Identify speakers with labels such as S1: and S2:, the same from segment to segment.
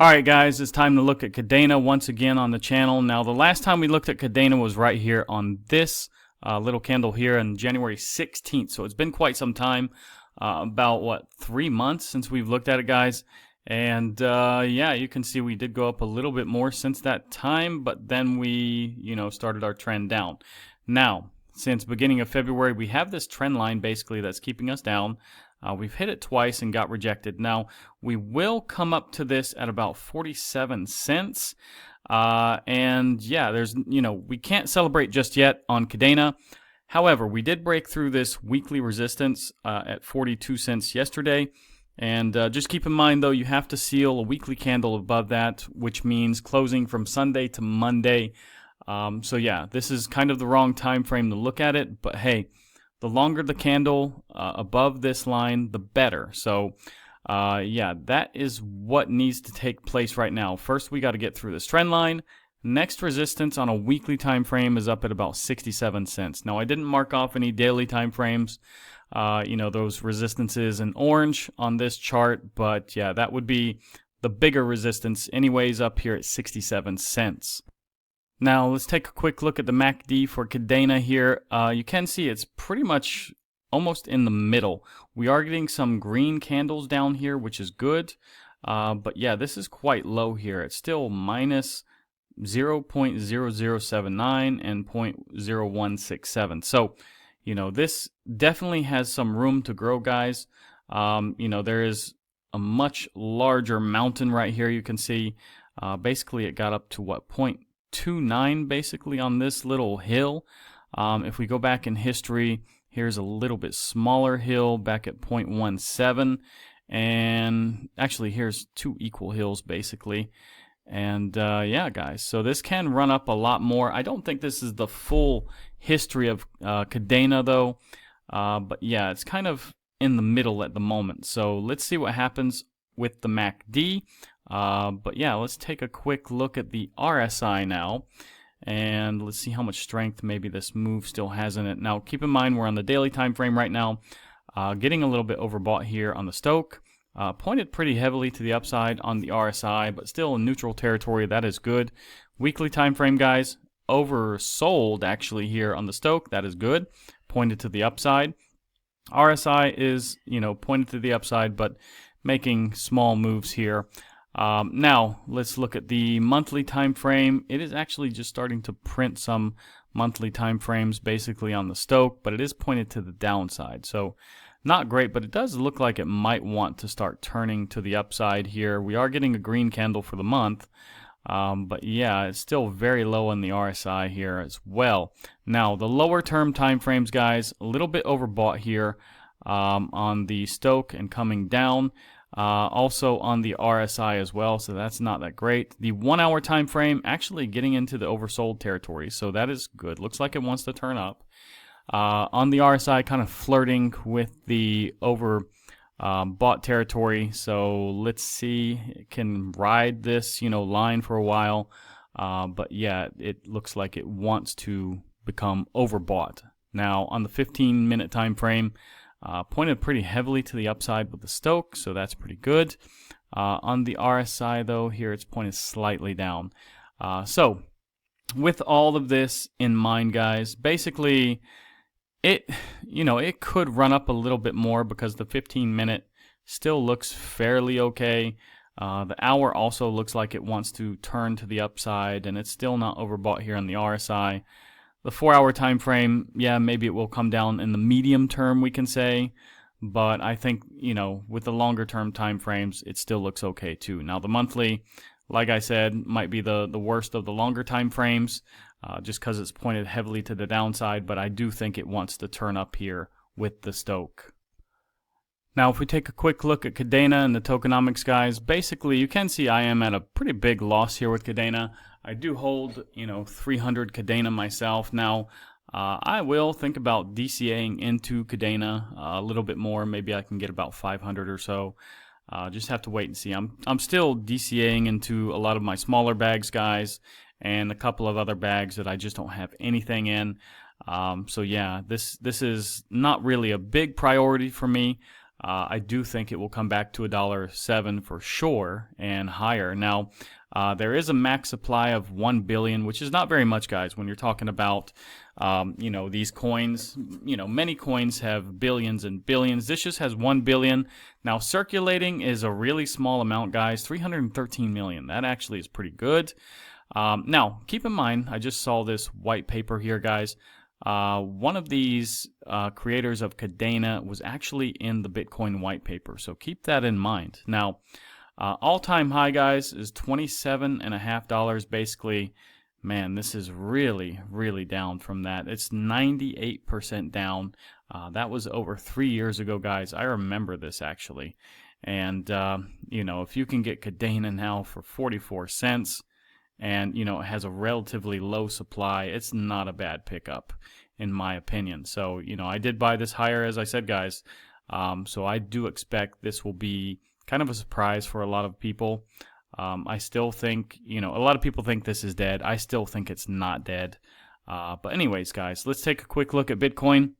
S1: Alright guys, it's time to look at Kadena once again on the channel. Now the last time we looked at Kadena was right here on this little candle here on January 16th. So it's been quite some time, about 3 months since we've looked at it, guys. And yeah, you can see we did go up a little bit more since that time, but then we, started our trend down. Now, since beginning of February, we have this trend line basically that's keeping us down. We've hit it twice and got rejected. Now, we will come up to this at about 47 cents. And yeah, we can't celebrate just yet on Kadena. However, we did break through this weekly resistance at 42 cents yesterday. And just keep in mind, though, you have to seal a weekly candle above that, which means closing from Sunday to Monday. So yeah, this is kind of the wrong time frame to look at it. But hey, the longer the candle above this line, the better. So yeah, that is what needs to take place right now. First, we got to get through this trend line. Next resistance on a weekly time frame is up at about 67 cents. Now, I didn't mark off any daily time frames, those resistances in orange on this chart, but yeah, that would be the bigger resistance anyways up here at 67 cents. Now, let's take a quick look at the MACD for Kadena here. You can see it's pretty much almost in the middle. We are getting some green candles down here, which is good. But yeah, this is quite low here. It's still minus 0.0079 and 0.0167. So, this definitely has some room to grow, guys. There is a much larger mountain right here. You can see basically it got up to 0.29 basically on this little hill. If we go back in history, here's a little bit smaller hill back at 0.17, and actually here's two equal hills basically. And yeah, guys, so this can run up a lot more. I don't think this is the full history of Kadena though, but yeah, it's kind of in the middle at the moment. So let's see what happens with the MACD. But yeah, let's take a quick look at the RSI now, and let's see how much strength maybe this move still has in it. Now, keep in mind we're on the daily time frame right now, getting a little bit overbought here on the Stoke. Pointed pretty heavily to the upside on the RSI, but still in neutral territory. That is good. Weekly time frame, guys, oversold actually here on the Stoke. That is good. Pointed to the upside. RSI is, pointed to the upside, but making small moves here. Now, let's look at the monthly time frame. It is actually just starting to print some monthly time frames basically on the Stoke, but it is pointed to the downside. So not great, but it does look like it might want to start turning to the upside here. We are getting a green candle for the month, but yeah, it's still very low on the RSI here as well. Now, the lower term time frames, guys, a little bit overbought here on the Stoke and coming down. Also on the RSI as well, so that's not that great. The 1 hour time frame actually getting into the oversold territory, so that is good. Looks like it wants to turn up. On the RSI, kind of flirting with the bought territory, so let's see, it can ride this line for a while, but yeah, it looks like it wants to become overbought. Now on the 15-minute time frame, pointed pretty heavily to the upside with the Stoke, so that's pretty good. On the RSI though, here it's pointed slightly down. So with all of this in mind, guys, basically it could run up a little bit more because the 15-minute still looks fairly okay. The hour also looks like it wants to turn to the upside, and it's still not overbought here on the RSI. The 4 hour time frame, yeah, maybe it will come down in the medium term, we can say, but I think, with the longer term time frames, it still looks okay too. Now the monthly, like I said, might be the worst of the longer time frames, just because it's pointed heavily to the downside, but I do think it wants to turn up here with the Stoke. Now, if we take a quick look at Kadena and the tokenomics, guys, basically you can see I am at a pretty big loss here with Kadena. I do hold, 300 Kadena myself. Now, I will think about DCAing into Kadena a little bit more. Maybe I can get about 500 or so. Just have to wait and see. I'm still DCAing into a lot of my smaller bags, guys, and a couple of other bags that I just don't have anything in. So yeah, this is not really a big priority for me. I do think it will come back to $1.07 for sure and higher. Now, there is a max supply of 1 billion, which is not very much, guys. When you're talking about, these coins, many coins have billions and billions. This just has 1 billion. Now, circulating is a really small amount, guys. 313 million. That actually is pretty good. Now, keep in mind, I just saw this white paper here, guys. One of these creators of Kadena was actually in the Bitcoin white paper, so keep that in mind. Now, all-time high, guys, is $27.50. Basically, man, this is really, really down from that. It's 98% down. That was over 3 years ago, guys. I remember this actually. And if you can get Kadena now for 44 cents, and it has a relatively low supply, it's not a bad pickup in my opinion. So I did buy this higher, as I said, guys. So I do expect this will be kind of a surprise for a lot of people. I still think, a lot of people think this is dead. I still think it's not dead. But anyways, guys, let's take a quick look at Bitcoin.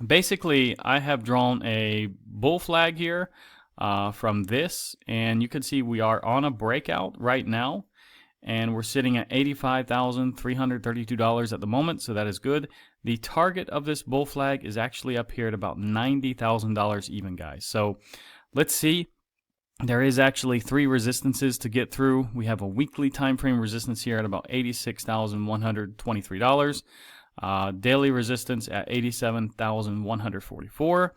S1: Basically, I have drawn a bull flag here from this, and you can see we are on a breakout right now. And we're sitting at $85,332 at the moment, so that is good. The target of this bull flag is actually up here at about $90,000 even, guys. So let's see. There is actually 3 resistances to get through. We have a weekly time frame resistance here at about $86,123. Daily resistance at $87,144.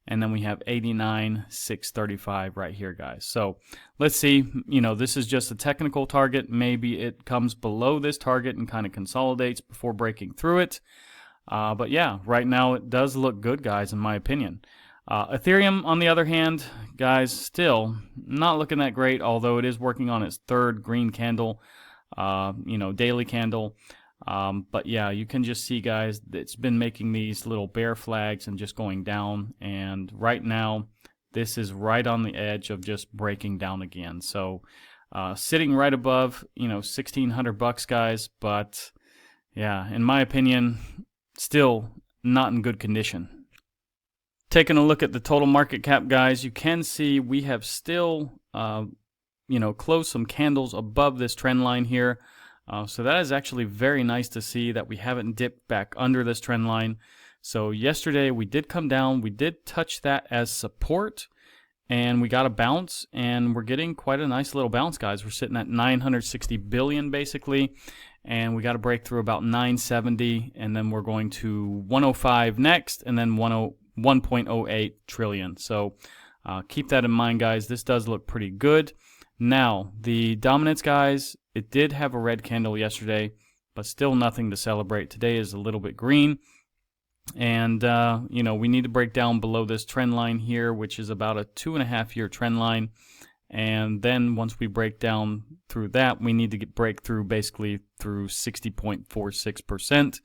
S1: And then we have 89,635 right here, guys. So let's see, this is just a technical target. Maybe it comes below this target and kind of consolidates before breaking through it. But yeah, right now it does look good, guys, in my opinion. Ethereum, on the other hand, guys, still not looking that great, although it is working on its 3rd green candle, daily candle. But yeah, you can just see, guys, it's been making these little bear flags and just going down. And right now, this is right on the edge of just breaking down again. So, sitting right above, $1,600, guys. But yeah, in my opinion, still not in good condition. Taking a look at the total market cap, guys, you can see we have still, closed some candles above this trend line here. So that is actually very nice to see that we haven't dipped back under this trend line. So yesterday we did come down, we did touch that as support, and we got a bounce, and we're getting quite a nice little bounce, guys. We're sitting at 960 billion basically, and we got to break through about 970, and then we're going to 105 next, and then 1.08 trillion. So keep that in mind, guys. This does look pretty good. Now, the dominance, guys, it did have a red candle yesterday, but still nothing to celebrate. Today is a little bit green. And, we need to break down below this trend line here, which is about a 2.5-year trend line. And then once we break down through that, we need to break through basically through 60.46%.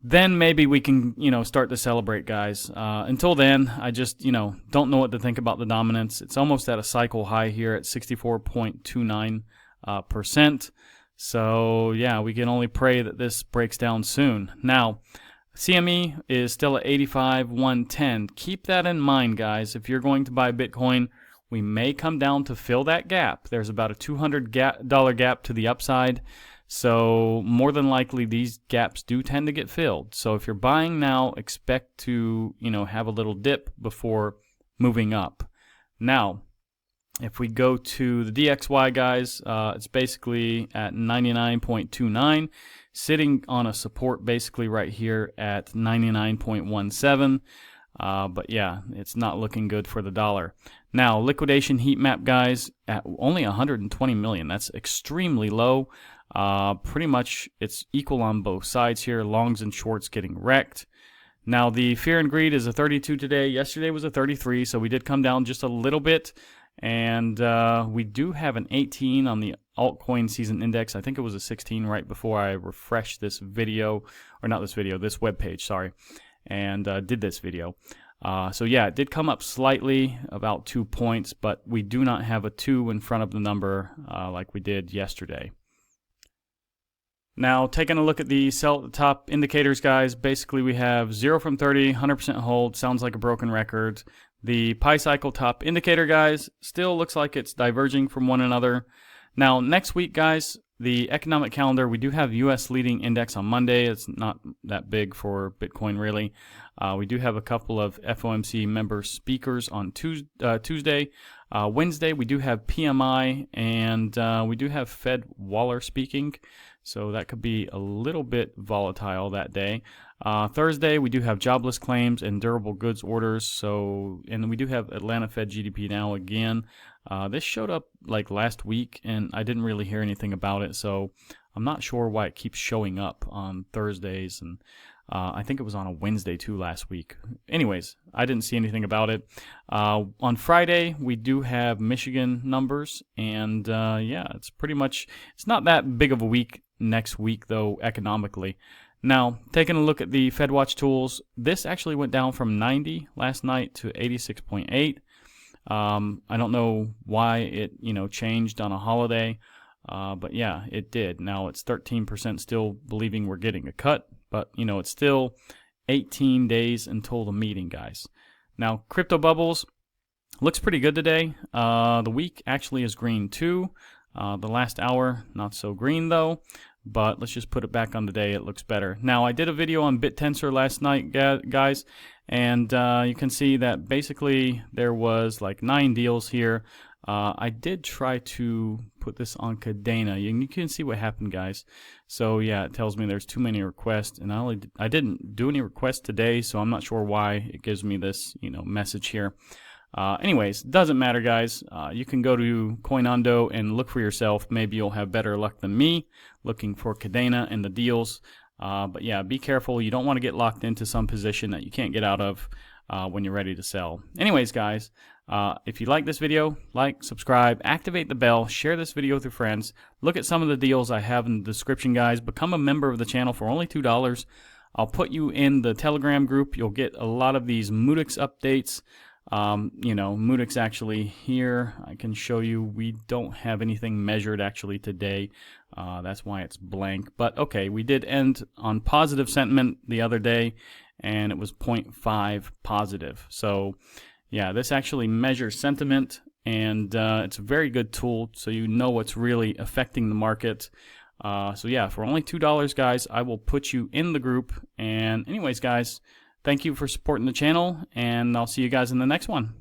S1: Then maybe we can, start to celebrate, guys. Until then, I just, don't know what to think about the dominance. It's almost at a cycle high here at 64.29%. So, yeah, we can only pray that this breaks down soon. Now, CME is still at 85,110. Keep that in mind, guys. If you're going to buy Bitcoin, we may come down to fill that gap. There's about a $200 gap to the upside. So more than likely these gaps do tend to get filled. So if you're buying now, expect to, have a little dip before moving up. Now, if we go to the DXY, guys, it's basically at 99.29, sitting on a support basically right here at 99.17. But yeah, it's not looking good for the dollar. Now, liquidation heat map, guys, at only 120 million. That's extremely low. Pretty much it's equal on both sides here, longs and shorts getting wrecked. Now, the fear and greed is a 32 today. Yesterday was a 33, so we did come down just a little bit. And we do have an 18 on the altcoin season index. I think it was a 16 right before I refreshed this video, or not this video, this webpage, sorry, and did this video. So yeah, it did come up slightly, about 2 points, but we do not have a 2 in front of the number like we did yesterday. Now, taking a look at the sell at the top indicators, guys, basically we have 0 from 30, 100% hold, sounds like a broken record. The Pi cycle top indicator, guys, still looks like it's diverging from one another. Now, next week, guys, the economic calendar, we do have U.S. leading index on Monday. It's not that big for Bitcoin, really. We do have a couple of FOMC member speakers on Tuesday. Wednesday, we do have PMI, and we do have Fed Waller speaking. So that could be a little bit volatile that day. Thursday, we do have jobless claims and durable goods orders. So, and we do have Atlanta Fed GDP now again. This showed up like last week, and I didn't really hear anything about it. So I'm not sure why it keeps showing up on Thursdays, and I think it was on a Wednesday too last week. Anyways, I didn't see anything about it. On Friday, we do have Michigan numbers, and yeah, it's pretty much, it's not that big of a week next week though economically. Now, taking a look at the FedWatch tools, this actually went down from 90 last night to 86.8. I don't know why it, changed on a holiday, but yeah, it did. Now it's 13% still believing we're getting a cut, but it's still 18 days until the meeting, guys. Now, crypto bubbles looks pretty good today. The week actually is green too. The last hour, not so green though, but let's just put it back on the day. It looks better. Now, I did a video on BitTensor last night, guys, and you can see that basically there was like 9 deals here. I did try to put this on Kadena, and you can see what happened, guys. So yeah, it tells me there's too many requests, and I didn't do any requests today, so I'm not sure why it gives me this message here. Anyways, doesn't matter, guys. You can go to Coinondo and look for yourself. Maybe you'll have better luck than me looking for Kadena and the deals. But yeah, be careful. You don't want to get locked into some position that you can't get out of when you're ready to sell. Anyways, guys, if you like this video, like, subscribe, activate the bell, share this video with your friends. Look at some of the deals I have in the description, guys. Become a member of the channel for only $2. I'll put you in the Telegram group. You'll get a lot of these MUDIX updates. MUDIX actually here, I can show you, we don't have anything measured actually today. That's why it's blank. But okay, we did end on positive sentiment the other day, and it was 0.5 positive. So yeah, this actually measures sentiment, and it's a very good tool so you know what's really affecting the market. So yeah, for only $2, guys, I will put you in the group. And anyways, guys, thank you for supporting the channel, and I'll see you guys in the next one.